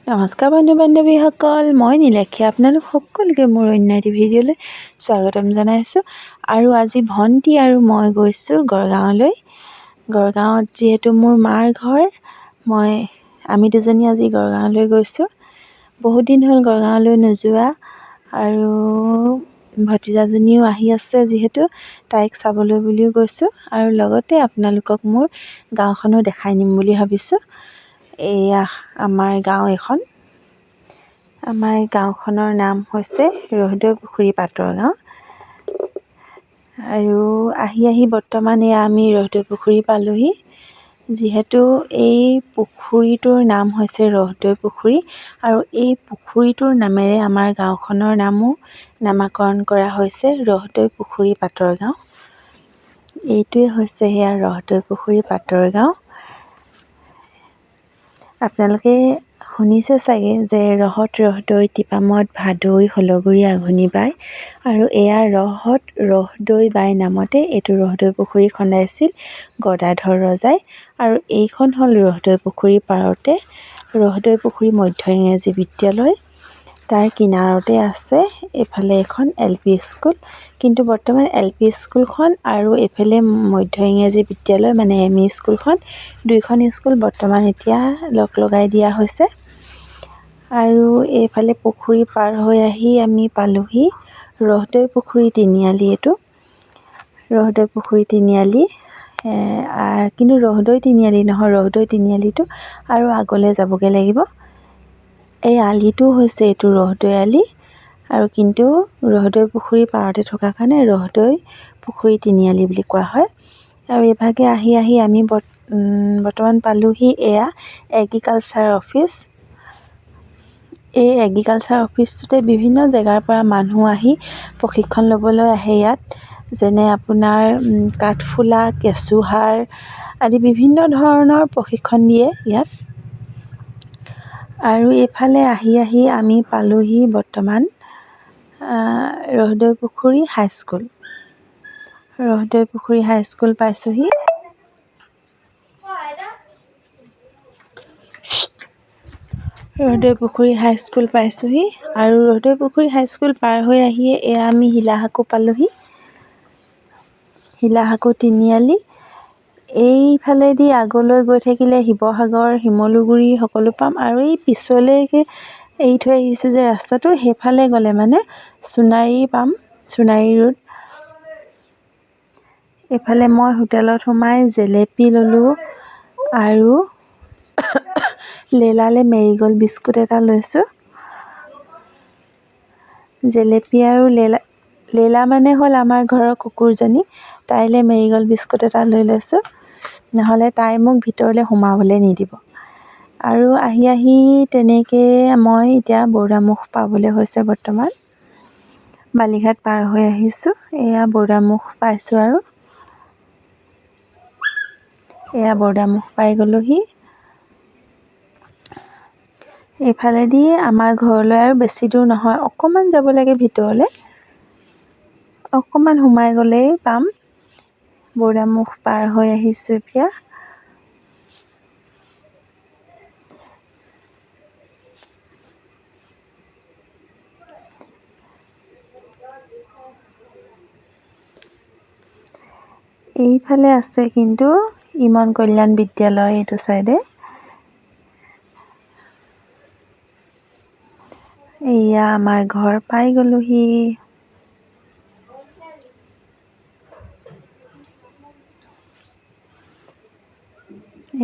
নমস্কাৰ বন্ধু বান্ধৱীসকল, মই নীলাক্ষী আপোনালোক সকলোকে মোৰ অন্য এটি ভিডিঅ'লৈ স্বাগতম জনাইছোঁ। আৰু আজি ভণ্টি আৰু মই গৈছোঁ গড়গাঁৱলৈ। গড়গাঁৱত যিহেতু মোৰ মাৰ ঘৰ, আমি দুজনী আজি গড়গাঁৱলৈ গৈছোঁ। বহুত দিন হ'ল গড়গাঁৱলৈ নোযোৱা, আৰু ভতিজাজনীও আহি আছে যিহেতু তাইক চাবলৈ বুলিও গৈছোঁ, আৰু লগতে আপোনালোকক মোৰ গাঁওখনো দেখাই নিম বুলি ভাবিছোঁ। এয়া আমাৰ গাঁও এখন। আমাৰ গাঁওখনৰ নাম হৈছে ৰহদৈ পুখুৰী পাটৰ গাঁও। আৰু আহি বৰ্তমান এয়া আমি ৰহদৈ পুখুৰী পালোহি। যিহেতু এই পুখুৰীটোৰ নাম হৈছে ৰহদৈ পুখুৰী, আৰু এই পুখুৰীটোৰ নামেৰে আমাৰ গাঁওখনৰ নামো নামাকৰণ কৰা হৈছে ৰহদৈ পুখুৰী পাটৰ গাঁও। এইটোৱে হৈছে সেয়া ৰহদৈ পুখুৰী পাটৰ গাঁও। আপোনালোকে শুনিছে চাগে যে ৰহদৈ টিপামত ভাদৈ হলগুৰি আঘোণী বাই, আৰু এয়া ৰহদৈ বাই নামতে এইটো ৰহদৈ পুখুৰী খন্দাইছিল গদাধৰ ৰজাই। আৰু এইখন হ'ল ৰহদৈ পুখুৰীৰ পাৰতে ৰহদৈ পুখুৰী মধ্য ইংৰাজী বিদ্যালয়। তাৰ কিনাৰতে আছে এইফালে এখন LP স্কুল, কিন্তু বৰ্তমান LP স্কুলখন আৰু এইফালে মধ্য ইংৰাজী বিদ্যালয় মানে ME স্কুলখন, দুইখন স্কুল বৰ্তমান এতিয়া লগাই দিয়া হৈছে। আৰু এইফালে পুখুৰী পাৰ হৈ আহি আমি পালোহি ৰহদৈ পুখুৰী তিনিআলি। এইটো ৰহদৈ পুখুৰী তিনিআলি, কিন্তু ৰহদৈ তিনিআলি নহয়, ৰহদৈ তিনিআলিটো আৰু আগলৈ যাবগৈ লাগিব। এই আলিটো হৈছে এইটো ৰহদৈ আলি, আৰু কিন্তু ৰহদৈ পুখুৰী পাৰতে থকা কাৰণে ৰহদৈ পুখুৰী তিনিআলি বুলি কোৱা হয়। আৰু এইভাগে আহি আমি বৰ্তমান পালোহি এয়া এগ্ৰিকালচাৰ অফিচ। এই এগ্ৰিকালচাৰ অফিচটোতে বিভিন্ন জেগাৰ পৰা মানুহ আহি প্ৰশিক্ষণ ল'বলৈ আহে ইয়াত, যেনে আপোনাৰ কাঠফুলা, কেঁচুসাৰ আদি বিভিন্ন ধৰণৰ প্ৰশিক্ষণ দিয়ে ইয়াত। আৰু এইফালে আহি আমি পালোহি বৰ্তমান ৰহদৈ পুখুৰী হাইস্কুল। ৰহদৈ পুখুৰী হাইস্কুল পাইছোঁহি। ৰহদৈ পুখুৰী হাইস্কুল পাইছোঁহি, আৰু ৰহদৈ পুখুৰী হাইস্কুল পাৰ হৈ আহিয়ে এয়া আমি শিলাসাকো পালোহি, শিলাসাকো তিনিআলি। এইফালেদি আগলৈ গৈ থাকিলে শিৱসাগৰ, শিমলুগুৰি সকলো পাম। আৰু এই পিছলৈকে এৰি থৈ আহিছে যে ৰাস্তাটো, সেইফালে গ'লে মানে সোণাৰী পাম, সোণাৰী ৰোড। এইফালে মই হোটেলত সোমাই জেলেপি ল'লোঁ, আৰু লেলালে মেৰিগ'ল্ড বিস্কুট এটা লৈছোঁ। জেলেপি আৰু লেলা মানে হ'ল আমাৰ ঘৰৰ কুকুৰজনী, তাইলৈ মেৰিগ'ল্ড বিস্কুট এটা লৈ লৈছোঁ, নহ'লে তাই মোক ভিতৰলৈ সোমাবলৈ নিদিব। আৰু আহি তেনেকৈ মই এতিয়া বৰদামুখ পাবলৈ হৈছে বৰ্তমান। বালিঘাট পাৰ হৈ আহিছোঁ, এয়া বৰদামুখ পাইছোঁ, আৰু এয়া বৰদামুখ পাই গ'লোহি। এইফালেদি আমাৰ ঘৰলৈ আৰু বেছি দূৰ নহয়, অকণমান যাব লাগে ভিতৰলৈ, অকণমান সোমাই গ'লেই পাম। বৰদামুখ পাৰ হৈ আহিছোঁ এতিয়া। এইফালে আছে কিন্তু ইমন কল্যাণ বিদ্যালয়, এইটো চাইডে। এয়া আমাৰ ঘৰ পাই গ'লোহি।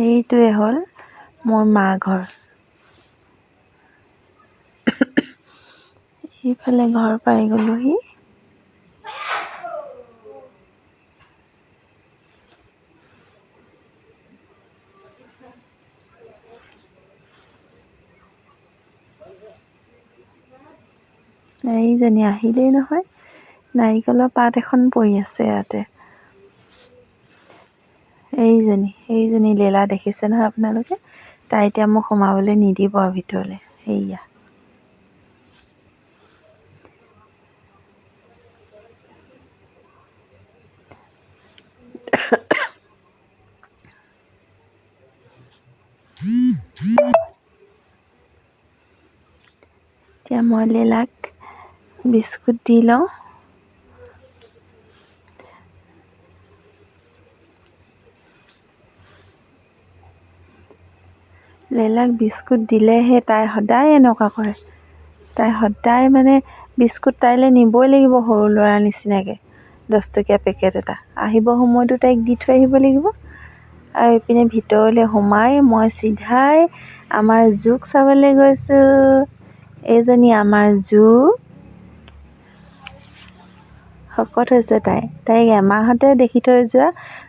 এইটোৱে হ'ল মোৰ মা ঘৰ। এইফালে ঘৰ পাই গ'লোহি। এইজনী আহিলেই নহয়, নাৰিকলৰ পাত এখন পৰি আছে ইয়াতে। এইজনী লেলা দেখিছে নহয় আপোনালোকে, তাই এতিয়া মোক সোমাবলৈ নিদিব আৰু ভিতৰলৈ। সেয়া এতিয়া মই লীলাক বিস্কুট দি লওঁ। লীলাক বিস্কুট দিলেহে তাই সদায় এনেকুৱা কৰে। তাই সদায় মানে বিস্কুট তাইলৈ নিবই লাগিব, সৰু ল'ৰাৰ নিচিনাকৈ 10 টকীয়া পেকেট এটা। আহিব সময়তো তাইক দি থৈ আহিব লাগিব। আৰু এইপিনে ভিতৰলৈ সোমাই মই চিধাই আমাৰ জোক চাবলৈ গৈছোঁ। এইজনী আমাৰ জোক, শকত হৈছে তাইক এমাহতে দেখি থৈ যোৱা।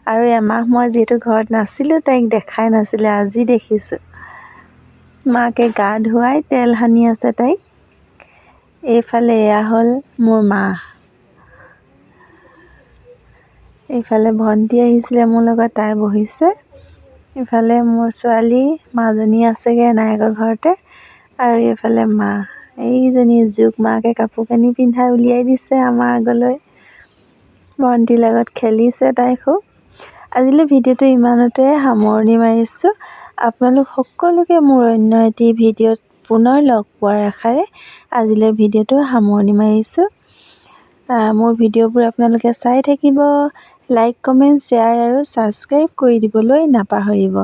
আৰু এমাহ মই যিহেতু ঘৰত নাছিলোঁ, তাইক দেখাই নাছিলে, আজি দেখিছোঁ। মাকে গা ধুৱাই তেল সানি আছে তাইক। এইফালে এয়া হ'ল মোৰ মা। এইফালে ভণ্টি আহিছিলে মোৰ লগত, তাই বহিছে। ইফালে মোৰ ছোৱালী মাজনী আছেগৈ এনায়েকৰ ঘৰতে। আৰু এইফালে মা, এইজনী জোক। মাকে কাপোৰ কানি পিন্ধাই উলিয়াই দিছে আমাৰ আগলৈ। ভণ্টিৰ লগত খেলিছে তাই খুব। আজিলৈ ভিডিঅ'টো ইমানতে সামৰণি মাৰিছোঁ। আপোনালোক সকলোকে মোৰ অন্য এটি ভিডিঅ'ত পুনৰ লগ পোৱাৰ আশাৰে আজিলৈ ভিডিঅ'টো সামৰণি মাৰিছোঁ। মোৰ ভিডিঅ'বোৰ আপোনালোকে চাই থাকিব। লাইক, কমেণ্ট, শ্বেয়াৰ আৰু ছাবস্ক্ৰাইব কৰি দিবলৈ নাপাহৰিব।